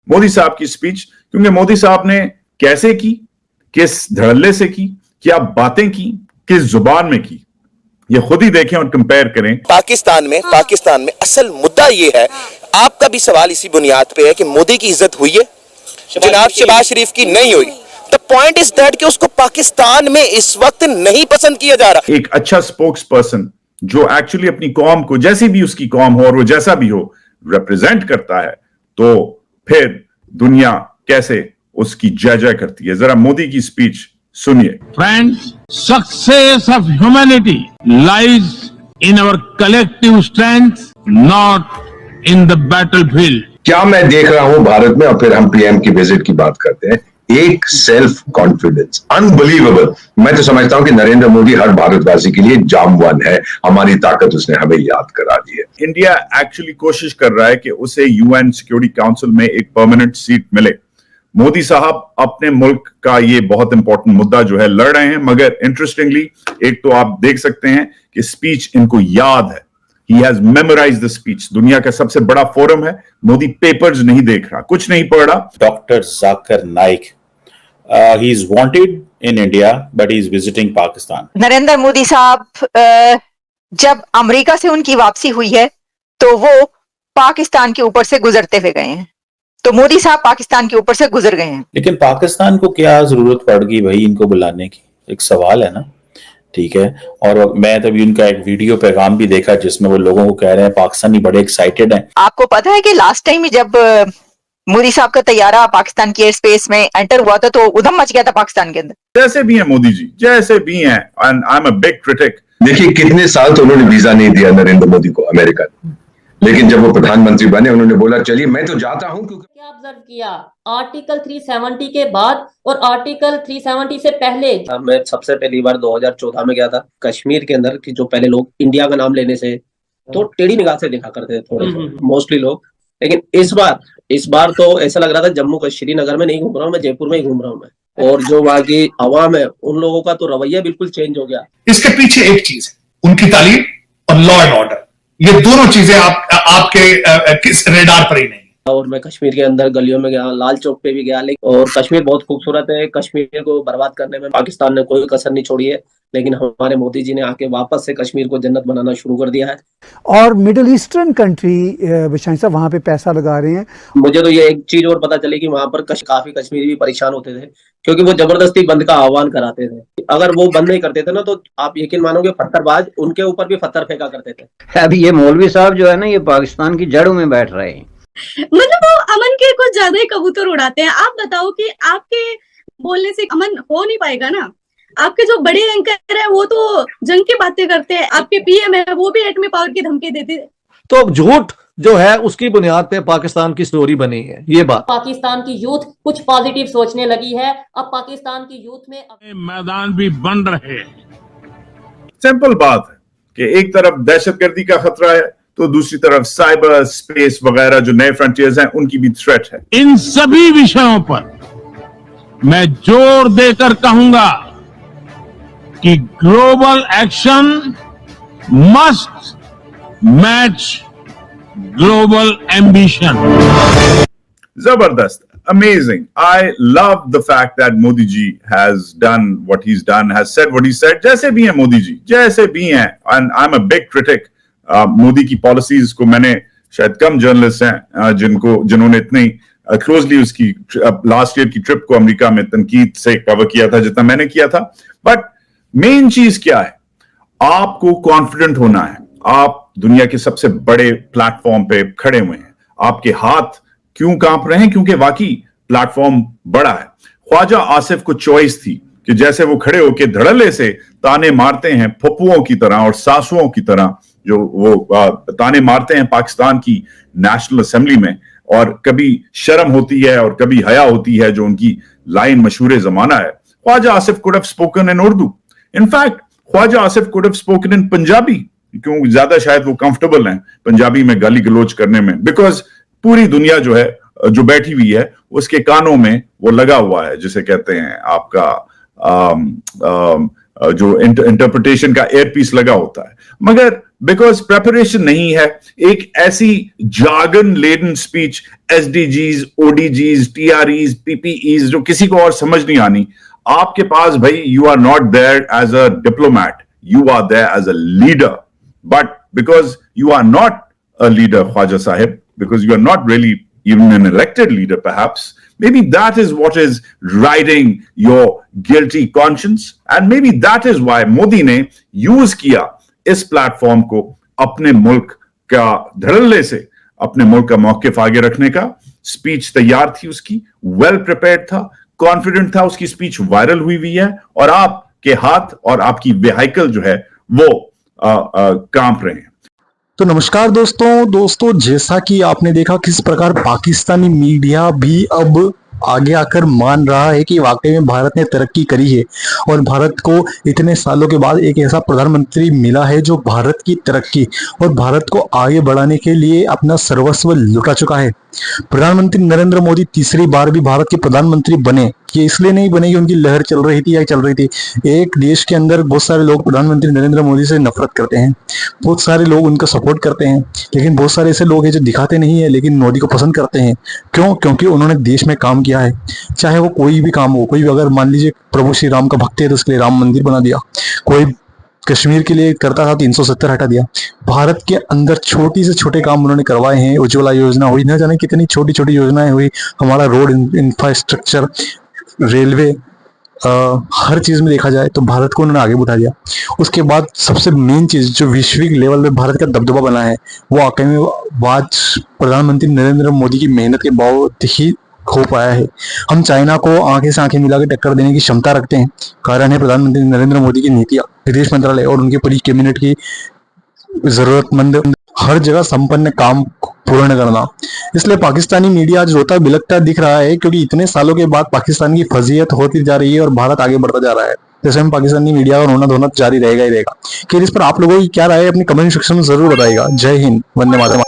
मोदी साहब की स्पीच, क्योंकि मोदी साहब ने कैसे की, किस धड़ल्ले से की, क्या बातें की, किस जुबान में की, ये खुद ही देखें और कंपेयर करें। पाकिस्तान में असल मुद्दा ये है, आपका भी सवाल इसी बुनियाद पे है कि मोदी की इज्जत हुई है, जनाब शहबाज शरीफ की नहीं हुई। द पॉइंट इज दैट कि उसको पाकिस्तान में इस वक्त नहीं पसंद किया जा रहा। एक अच्छा स्पोक्स पर्सन जो एक्चुअली अपनी कौम को, जैसी भी उसकी कौम हो और वो जैसा भी हो, रिप्रेजेंट करता है, तो फिर दुनिया कैसे उसकी जय जय करती है। जरा मोदी की स्पीच सुनिए। Friends, success of humanity lies in our collective strength, not in the battlefield. क्या मैं देख रहा हूं भारत में, और फिर हम पीएम की विजिट की बात करते हैं, एक सेल्फ कॉन्फिडेंस अनबिलीवेबल। मैं तो समझता हूं कि नरेंद्र मोदी हर भारतवासी के लिए जामवन है। हमारी ताकत उसने हमें याद करा दी है। इंडिया एक्चुअली कोशिश कर रहा है कि उसे यूएन सिक्योरिटी काउंसिल में एक परमानेंट सीट मिले। मोदी साहब अपने मुल्क का ये बहुत इंपॉर्टेंट मुद्दा जो है लड़ रहे हैं, मगर इंटरेस्टिंगली एक तो आप देख सकते हैं कि स्पीच इनको याद है। He has memorized the speech। दुनिया का सबसे बड़ा फोरम है, मोदी पेपर्स नहीं देख रहा, कुछ नहीं पढ़ रहा। Doctor Zakir Naik, he is wanted in India but he is visiting Pakistan। Narendra Modi साहब जब अमेरिका से उनकी वापसी हुई है तो वो पाकिस्तान के ऊपर से गुजरते हुए गए हैं, तो मोदी साहब पाकिस्तान के ऊपर से गुजर गए हैं। लेकिन पाकिस्तान को क्या जरूरत पड़ गई भाई इनको बुलाने की, एक सवाल है ना। ठीक है, और मैं तभी उनका एक वीडियो पैगाम भी देखा जिसमें वो लोगों को कह रहे हैं पाकिस्तानी बड़े एक्साइटेड हैं। आपको पता है कि लास्ट टाइम जब मोदी साहब का तैयारा पाकिस्तान की एयर स्पेस में एंटर हुआ था तो उधम मच गया था पाकिस्तान के अंदर। जैसे भी हैं मोदी जी, जैसे भी हैं, and I am a big critic. देखिए कितने साल तो उन्होंने वीजा नहीं दिया नरेंद्र मोदी को अमेरिका, लेकिन जब वो प्रधानमंत्री बने उन्होंने बोला चलिए मैं तो जाता हूं। क्योंकि क्या ऑब्जर्व किया आर्टिकल 370 के बाद और आर्टिकल 370 से पहले। मैं सबसे पहली बार 2014 में गया था कश्मीर के अंदर कि जो पहले लोग इंडिया का नाम लेने से तो टेढ़ी निगाह से देखा करते थे थोड़े मोस्टली लोग, लेकिन इस बार तो ऐसा लग रहा था जम्मू श्रीनगर में नहीं घूम रहा हूँ मैं, जयपुर में ही घूम रहा हूँ मैं। और जो वहाँ की आवाम है उन लोगों का तो रवैया बिल्कुल चेंज हो गया। इसके पीछे एक चीज है, उनकी तालीम और लॉ एंड ऑर्डर, ये दोनों चीजें आपके किस रेडार पर ही नहीं। और मैं कश्मीर के अंदर गलियों में गया, लाल चौक पे भी गया, लेकिन और कश्मीर बहुत खूबसूरत है। कश्मीर को बर्बाद करने में पाकिस्तान ने कोई कसर नहीं छोड़ी है, लेकिन हमारे मोदी जी ने आके वापस से कश्मीर को जन्नत बनाना शुरू कर दिया है। और मिडिल ईस्टर्न कंट्री विशाल साहब वहां पे पैसा लगा रहे हैं। मुझे तो ये एक चीज और पता चली कि वहां पर काफी कश्मीरी भी परेशान होते थे क्योंकि वो जबरदस्ती बंद का आह्वान कराते थे। अगर वो बंद नहीं करते थे ना तो आप यकीन मानोगे पत्थरबाज उनके ऊपर भी पत्थर फेंका करते थे। अभी ये मौलवी साहब जो है ना ये पाकिस्तान की जड़ों में बैठ रहे हैं, मतलब वो अमन के कुछ ज्यादा ही कबूतर उड़ाते हैं। आप बताओ कि आपके बोलने से अमन हो नहीं पाएगा ना। आपके जो बड़े एंकर है वो तो जंग की बातें करते हैं, आपके पीएम है वो भी एटमी पावर की धमकी देते हैं। तो झूठ जो है उसकी बुनियाद पे पाकिस्तान की स्टोरी बनी है। ये बात पाकिस्तान की यूथ कुछ पॉजिटिव सोचने लगी है। अब पाकिस्तान की यूथ में मैदान भी बन रहे। सिंपल बात है कि एक तरफ दहशतगर्दी का खतरा है तो दूसरी तरफ साइबर स्पेस वगैरह जो नए फ्रंटियर्स हैं उनकी भी थ्रेट है। इन सभी विषयों पर मैं जोर देकर कहूंगा कि global action must match global ambition. जबरदस्त, amazing. I love the fact that Modi ji has done what he's done, has said what he said. जैसे भी हैं मोदी जी, जैसे भी हैं, and I'm a big critic. Modi की पॉलिसीज को मैंने शायद कम जर्नलिस्ट हैं जिन्होंने इतनी क्लोजली उसकी लास्ट ईयर की ट्रिप को अमेरिका में तनकीद से कवर किया था जितना मैंने किया था। बट मेन चीज क्या है, आपको कॉन्फिडेंट होना है। आप दुनिया के सबसे बड़े प्लेटफॉर्म पे खड़े हुए हैं, आपके हाथ क्यों कांप रहे हैं? क्योंकि वाकई प्लेटफॉर्म बड़ा है। ख्वाजा आसिफ को चॉइस थी कि जैसे वो खड़े होके धड़ल्ले से ताने मारते हैं फप्पुओं की तरह और सासुओं की तरह, जो वो ताने मारते हैं पाकिस्तान की नेशनल असेंबली में, और कभी शर्म होती है और कभी हया होती है, जो उनकी लाइन मशहूर जमाना है। Khawaja Asif could have spoken in Urdu. In fact Khawaja Asif could have spoken in Punjabi, क्यों ज्यादा शायद वो कंफर्टेबल हैं पंजाबी में गाली गलोच करने में, बिकॉज पूरी दुनिया जो है जो बैठी हुई है उसके कानों में वो लगा हुआ है, जिसे कहते हैं आपका जो इंटरप्रिटेशन का एयर पीस लगा होता है, मगर बिकॉज प्रेपरेशन नहीं है, एक ऐसी jargon laden speech, SDGs, ODGs, TREs, PPEs जो किसी को और समझ नहीं आनी, आपके पास भाई, you are not there as a diplomat, you are there as a leader. But because you are not a leader, Khwaja Sahib, because you are not really even an elected leader, perhaps. Maybe that is what is riding your guilty conscience, and maybe that is why Modi ने use किया इस platform को अपने मुल्क का धड़ल्ले से, अपने मुल्क का मौकिफ आगे रखने का. स्पीच तैयार थी उसकी, वेल प्रिपेयर्ड था, कॉन्फिडेंट था, उसकी स्पीच वायरल हुई है, और आपके हाथ और आपकी वेहिकल जो है वो कांप रहे हैं. तो नमस्कार दोस्तों, जैसा कि आपने देखा किस प्रकार पाकिस्तानी मीडिया भी अब आगे आकर मान रहा है कि वाकई में भारत ने तरक्की करी है और भारत को इतने सालों के बाद एक ऐसा प्रधानमंत्री मिला है जो भारत की तरक्की और भारत को आगे बढ़ाने के लिए अपना सर्वस्व लुटा चुका है. प्रधानमंत्री नरेंद्र मोदी तीसरी बार भी भारत के प्रधानमंत्री बने, ये इसलिए नहीं बने कि उनकी लहर चल रही थी या चल रही थी. एक देश के अंदर बहुत सारे लोग प्रधानमंत्री नरेंद्र मोदी से नफरत करते हैं, बहुत सारे लोग उनको सपोर्ट करते हैं, लेकिन बहुत सारे ऐसे लोग हैं जो दिखाते नहीं है लेकिन मोदी को पसंद करते हैं. क्यों? क्योंकि उन्होंने देश में काम किया है, चाहे वो कोई भी काम हो. कोई भी अगर मान लीजिए प्रभु श्री राम का भक्त है तो उसके लिए राम मंदिर बना दिया, कोई कश्मीर के लिए करता था 370 हटा दिया. भारत के अंदर छोटी से छोटे काम उन्होंने करवाए हैं. उज्ज्वला योजना हुई, न जाने कितनी छोटी छोटी योजनाएं हुई, हमारा रोड इंफ्रास्ट्रक्चर, रेलवे, हर चीज में देखा जाए तो भारत को उन्होंने आगे बढ़ा दिया. उसके बाद सबसे मेन चीज जो वैश्विक लेवल पे भारत का दबदबा बना है वो वाकई में आज प्रधानमंत्री नरेंद्र मोदी की मेहनत के बावजूद ही हो पाया है. हम चाइना को आंखें से आंखें मिला के टक्कर देने की क्षमता रखते हैं. कारण है प्रधानमंत्री नरेंद्र मोदी की नीतियां, विदेश मंत्रालय और उनकी पूरी कैबिनेट की जरूरतमंद हर जगह संपन्न काम पूर्ण करना. इसलिए पाकिस्तानी मीडिया आज रोता बिलखता दिख रहा है क्योंकि इतने सालों के बाद पाकिस्तान की फजीयत होती जा रही है और भारत आगे बढ़ता जा रहा है. जैसे हम पाकिस्तानी मीडिया का रोना धोना जारी रहेगा ही रहेगा. कि इस पर आप लोगों की क्या राय है अपनी कमेंट सेक्शन में जरूर बताइएगा. जय हिंद, वंदे मातरम.